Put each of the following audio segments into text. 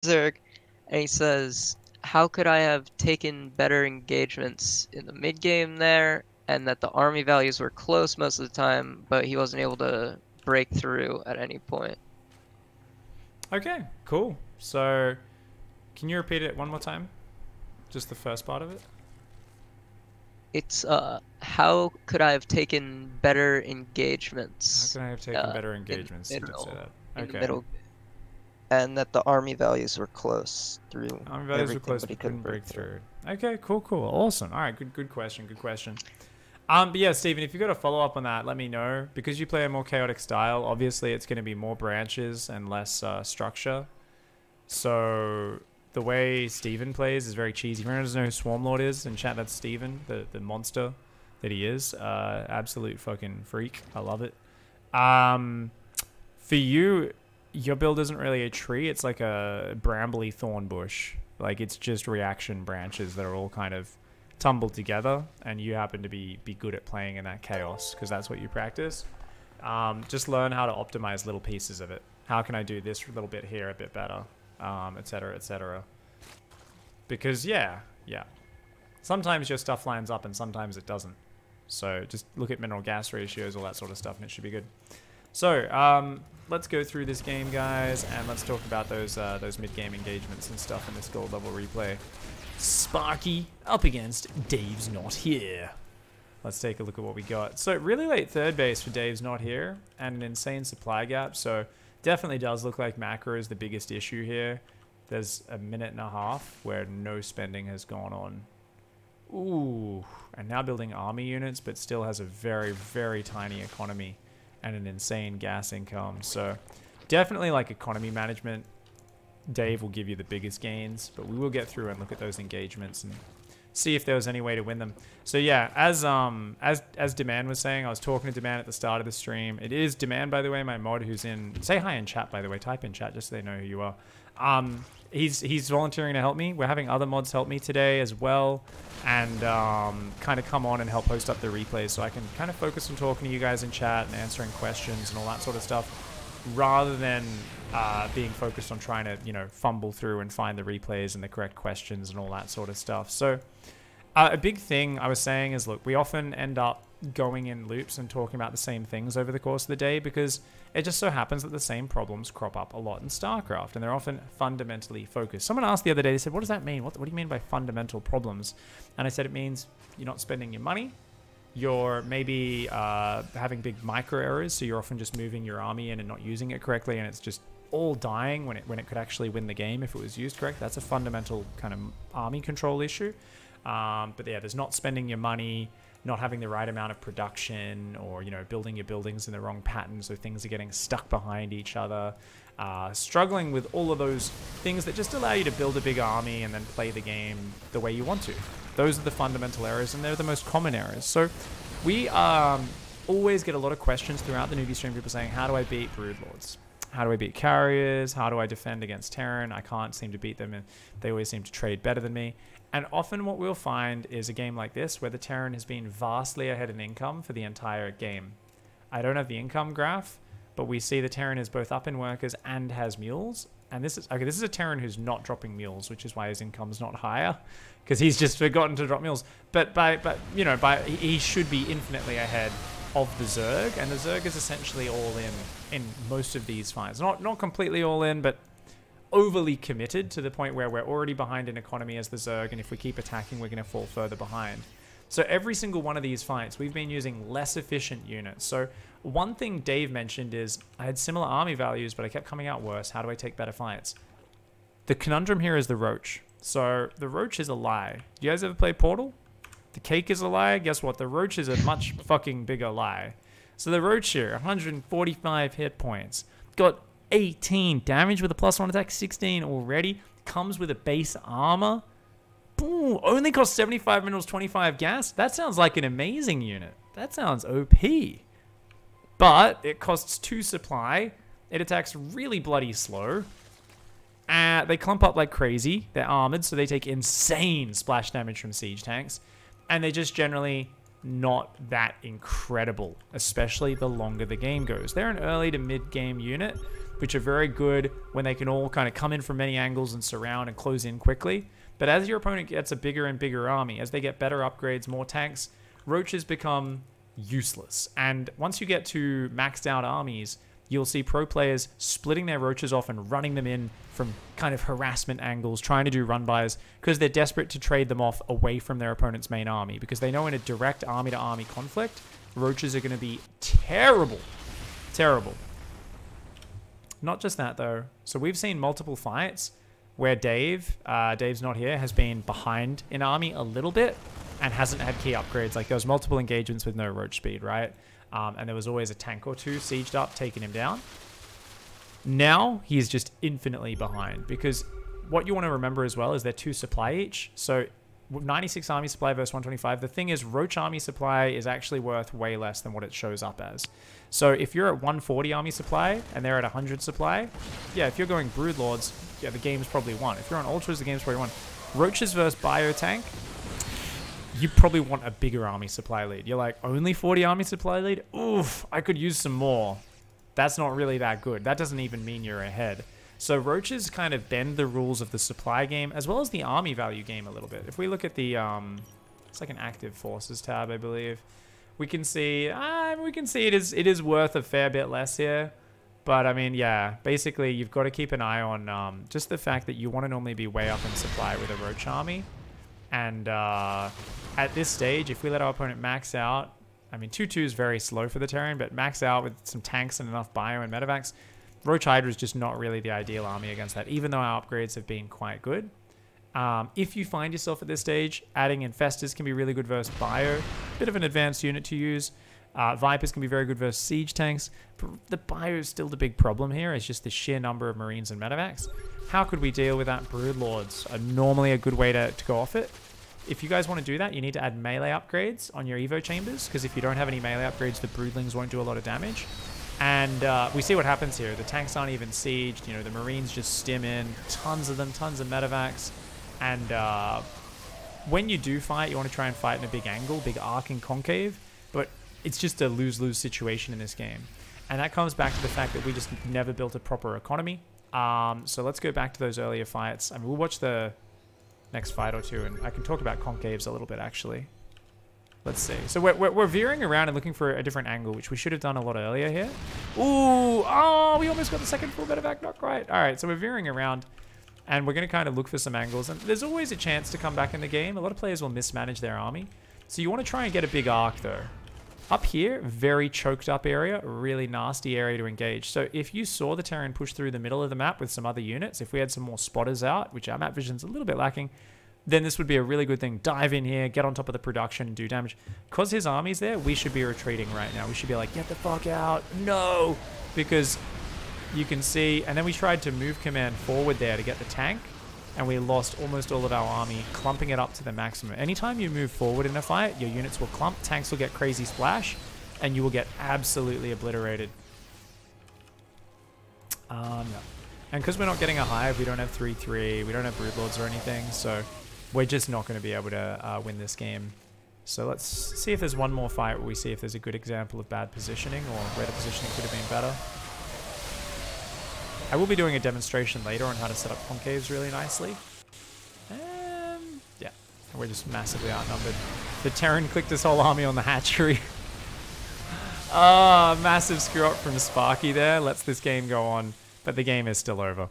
Zerg, and he says, "How could I have taken better engagements in the mid game there?" And that the army values were close most of the time, but he wasn't able to break through at any point. Okay, cool. So, can you repeat it one more time? Just the first part of it? It's how could I have taken better How engagements can I have taken better in the engagements? You did say that. in the Okay. middle, and that the army values were close through Army values were everything, close but he but couldn't couldn't break break through. through. Okay, cool, cool. Awesome. All right, good question, good question. But yeah, Stephen, if you got a follow up on that, let me know. Because you play a more chaotic style, obviously it's going to be more branches and less structure. So the way Steven plays is very cheesy. If anyone doesn't know who Swarmlord is in chat, that's Steven, the monster that he is. Absolute fucking freak. I love it. For you, your build isn't really a tree. It's like a brambly thorn bush. Like it's just reaction branches that are all kind of tumbled together, and you happen to be good at playing in that chaos because that's what you practice. Just learn how to optimize little pieces of it. How can I do this little bit here a bit better, etc., etc. Because yeah, sometimes your stuff lines up and sometimes it doesn't. So just look at mineral gas ratios, all that sort of stuff, and it should be good. So let's go through this game, guys, and let's talk about those mid-game engagements and stuff in this gold level replay. Sparky up against Dave's Not Here. Let's take a look at what we got. So really late third base for Dave's Not Here and an insane supply gap. So definitely does look like macro is the biggest issue here. There's a minute and a half where no spending has gone on. Ooh, and now building army units, but still has a very, very tiny economy and an insane gas income. So definitely like economy management, Dave will give you the biggest gains, but we will get through and look at those engagements and see if there was any way to win them. So yeah, as Demand was saying, I was talking to Demand at the start of the stream. It is Demand, by the way, my mod who's in. Say hi in chat, by the way. Type in chat just so they know who you are. He's volunteering to help me. We're having other mods help me today as well, and kind of come on and help host up the replays, so I can kind of focus on talking to you guys in chat and answering questions and all that sort of stuff, rather than being focused on trying to, you know, fumble through and find the replays and the correct questions and all that sort of stuff. So a big thing I was saying is, look, we often end up going in loops and talking about the same things over the course of the day because it just so happens that the same problems crop up a lot in StarCraft, and they're often fundamentally focused. Someone asked the other day, they said, what does that mean? What do you mean by fundamental problems? And I said, it means you're not spending your money. You're maybe having big micro errors, so you're often just moving your army in and not using it correctly, and it's just all dying when it could actually win the game if it was used correct. That's a fundamental kind of army control issue. But yeah, there's not spending your money, not having the right amount of production, or, you know, building your buildings in the wrong pattern so things are getting stuck behind each other. Struggling with all of those things that just allow you to build a big army and then play the game the way you want to. Those are the fundamental errors, and they're the most common errors. So we always get a lot of questions throughout the newbie stream, people saying, how do I beat Broodlords? How do I beat carriers? How do I defend against Terran? I can't seem to beat them, and they always seem to trade better than me. And often what we'll find is a game like this where the Terran has been vastly ahead in income for the entire game. I don't have the income graph, but we see the Terran is both up in workers and has mules. And this is okay. This is a Terran who's not dropping mules, which is why his income's not higher, because he's just forgotten to drop mules. But he should be infinitely ahead of the Zerg, and the Zerg is essentially all in most of these fights. Not completely all in, but overly committed to the point where we're already behind in economy as the Zerg, and if we keep attacking, we're going to fall further behind. So every single one of these fights, we've been using less efficient units. So one thing Dave mentioned is, I had similar army values, but I kept coming out worse. How do I take better fights? The conundrum here is the Roach. So the Roach is a lie. Do you guys ever play Portal? The cake is a lie. Guess what? The Roach is a much fucking bigger lie. So the Roach here, 145 hit points. Got 18 damage with a +1 attack, 16 already. Comes with a base armor. Boom. Only costs 75 minerals, 25 gas. That sounds like an amazing unit. That sounds OP. But it costs 2 supply. It attacks really bloody slow. They clump up like crazy. They're armored, so they take insane splash damage from siege tanks. And they're just generally not that incredible, especially the longer the game goes. They're an early to mid-game unit, which are very good when they can all kind of come in from many angles and surround and close in quickly. But as your opponent gets a bigger and bigger army, as they get better upgrades, more tanks, roaches become useless. And once you get to maxed out armies, you'll see pro players splitting their roaches off and running them in from kind of harassment angles, trying to do run-bys, because they're desperate to trade them off away from their opponent's main army, because they know in a direct army-to-army conflict, roaches are going to be terrible. Terrible. Not just that, though. So we've seen multiple fights where Dave's not here, has been behind in army a little bit and hasn't had key upgrades. Like, there was multiple engagements with no roach speed, right? And there was always a tank or two sieged up, taking him down. Now, he's just infinitely behind, because what you want to remember as well is they're 2 supply each. So 96 army supply versus 125. The thing is, roach army supply is actually worth way less than what it shows up as. So if you're at 140 army supply and they're at 100 supply, yeah, if you're going broodlords, yeah, the game's probably won. If you're on ultras, the game's probably won. Roaches versus biotank, you probably want a bigger army supply lead. You're like, only 40 army supply lead? Oof, I could use some more. That's not really that good. That doesn't even mean you're ahead. So roaches kind of bend the rules of the supply game as well as the army value game a little bit. If we look at the, it's like an active forces tab, I believe. We can see it is worth a fair bit less here. But I mean, yeah, basically you've got to keep an eye on just the fact that you want to normally be way up in supply with a roach army. And at this stage, if we let our opponent max out, I mean, 2-2 is very slow for the Terran, but max out with some tanks and enough bio and medevacs, Roach Hydra is just not really the ideal army against that, even though our upgrades have been quite good. If you find yourself at this stage, adding Infestors can be really good versus bio. Bit of an advanced unit to use. Vipers can be very good versus siege tanks. But the bio is still the big problem here. It's just the sheer number of Marines and medevacs. How could we deal with that? Broodlords are normally a good way to go off it. If you guys want to do that, you need to add melee upgrades on your Evo chambers, because if you don't have any melee upgrades, the broodlings won't do a lot of damage. And we see what happens here. The tanks aren't even sieged. You know, the Marines just stim in. Tons of them, tons of medevacs. And when you do fight, you want to try and fight in a big angle, big arc and concave. But it's just a lose-lose situation in this game. And that comes back to the fact that we just never built a proper economy. So let's go back to those earlier fights. I mean, we'll watch the next fight or two, and I can talk about concaves a little bit, actually. Let's see. So we're veering around and looking for a different angle, which we should have done a lot earlier here. Ooh, oh, we almost got the second full medevac, not quite. All right, so we're veering around, and we're going to kind of look for some angles. And there's always a chance to come back in the game. A lot of players will mismanage their army. So you want to try and get a big arc, though. Up here, very choked up area, really nasty area to engage. So if you saw the Terran push through the middle of the map with some other units, if we had some more spotters out, which our map vision's a little bit lacking, then this would be a really good thing. Dive in here, get on top of the production, and do damage. Because his army's there, we should be retreating right now. We should be like, get the fuck out. No! Because you can see, and then we tried to move command forward there to get the tank, and we lost almost all of our army, clumping it up to the maximum. Anytime you move forward in a fight, your units will clump, tanks will get crazy splash, and you will get absolutely obliterated. No. And because we're not getting a hive, we don't have 3-3, we don't have broodlords or anything, so we're just not going to be able to win this game. So let's see if there's one more fight where we see if there's a good example of bad positioning or where the positioning could have been better. I will be doing a demonstration later on how to set up concaves really nicely. Yeah, we're just massively outnumbered. The Terran clicked his whole army on the hatchery. Massive screw up from Sparky there. Lets this game go on, but the game is still over.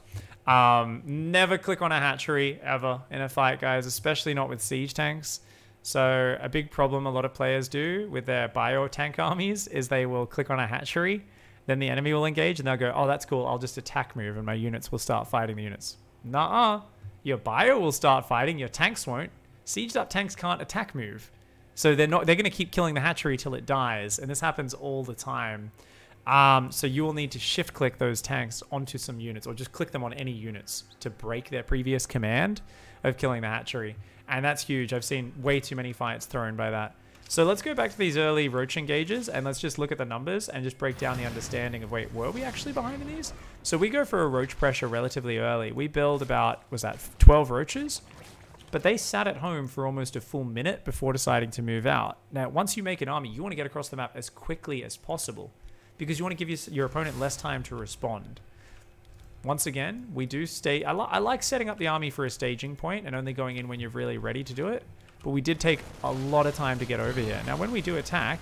Never click on a hatchery ever in a fight, guys, especially not with siege tanks. So a big problem a lot of players do with their bio tank armies is they will click on a hatchery. Then the enemy will engage and they'll go, oh, that's cool. I'll just attack move and my units will start fighting the units. Nuh-uh. Your bio will start fighting. Your tanks won't. Sieged up tanks can't attack move. So they're going to keep killing the hatchery till it dies. And this happens all the time. So you will need to shift click those tanks onto some units or just click them on any units to break their previous command of killing the hatchery. And that's huge. I've seen way too many fights thrown by that. So let's go back to these early roach engages and let's just look at the numbers and just break down the understanding of, wait, were we actually behind in these? So we go for a roach pressure relatively early. We build about, was that 12 roaches? But they sat at home for almost a full minute before deciding to move out. Now, once you make an army, you want to get across the map as quickly as possible because you want to give your opponent less time to respond. once again, we do stay... I like setting up the army for a staging point and only going in when you're really ready to do it. But we did take a lot of time to get over here. Now, when we do attack,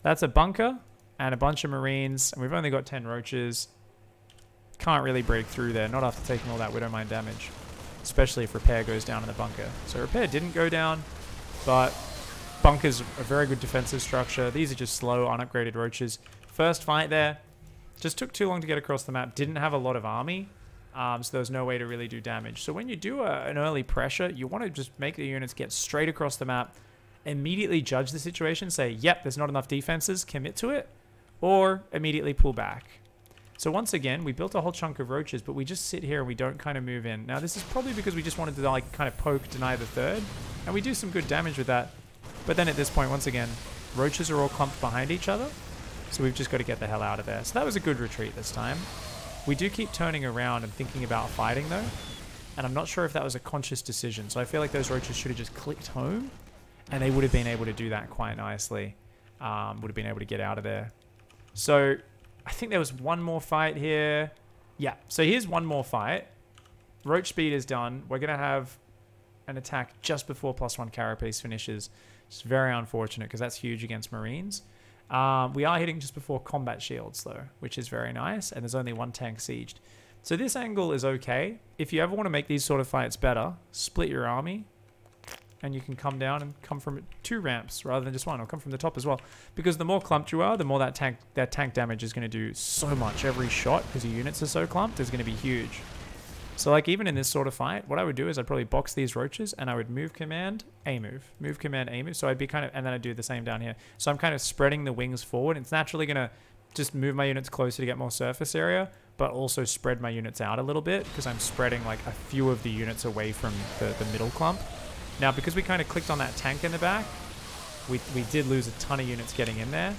that's a bunker and a bunch of marines. And we've only got 10 roaches. Can't really break through there. Not after taking all that Widowmine damage. Especially if repair goes down in the bunker. So repair didn't go down, but bunker's a very good defensive structure. These are just slow, unupgraded roaches. First fight there. Just took too long to get across the map. Didn't have a lot of army. So there was no way to really do damage. So when you do an early pressure, you want to just make the units get straight across the map. Immediately judge the situation. Say, yep, there's not enough defenses. Commit to it. Or immediately pull back. So once again, we built a whole chunk of roaches, but we just sit here and we don't kind of move in. Now this is probably because we just wanted to like kind of poke, deny the third. And we do some good damage with that. But then at this point, once again, roaches are all clumped behind each other. So we've just got to get the hell out of there. So that was a good retreat this time. We do keep turning around and thinking about fighting though. And I'm not sure if that was a conscious decision. So I feel like those roaches should have just clicked home. And they would have been able to do that quite nicely. Would have been able to get out of there. So I think there was one more fight here. Yeah, so here's one more fight. Roach speed is done. We're going to have an attack just before +1 carapace finishes. It's very unfortunate because that's huge against Marines. We are hitting just before combat shields though, which is very nice. And there's only one tank sieged. So this angle is okay. If you ever want to make these sort of fights better, split your army. And you can come down and come from 2 ramps rather than just 1, or come from the top as well. Because the more clumped you are, the more that tank damage is going to do so much every shot, because your units are so clumped, is going to be huge. So like even in this sort of fight, what I would do is I'd probably box these roaches and I would move command, A move. Move command, A move. So I'd be kind of, and then I'd do the same down here. So I'm kind of spreading the wings forward. It's naturally going to just move my units closer to get more surface area, but also spread my units out a little bit because I'm spreading like a few of the units away from the middle clump. Now, because we kind of clicked on that tank in the back, we did lose a ton of units getting in there.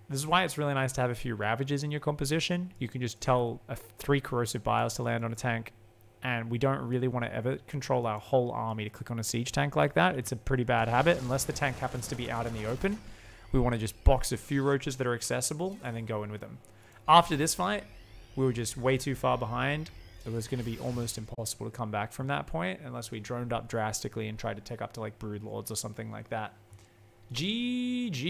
This is why it's really nice to have a few Ravages in your composition. You can just tell 3 Corrosive Biles to land on a tank, and we don't really want to ever control our whole army to click on a siege tank like that. It's a pretty bad habit, unless the tank happens to be out in the open. We want to just box a few roaches that are accessible and then go in with them. After this fight, we were just way too far behind. It was going to be almost impossible to come back from that point unless we droned up drastically and tried to take up to like Brood Lords or something like that. GG.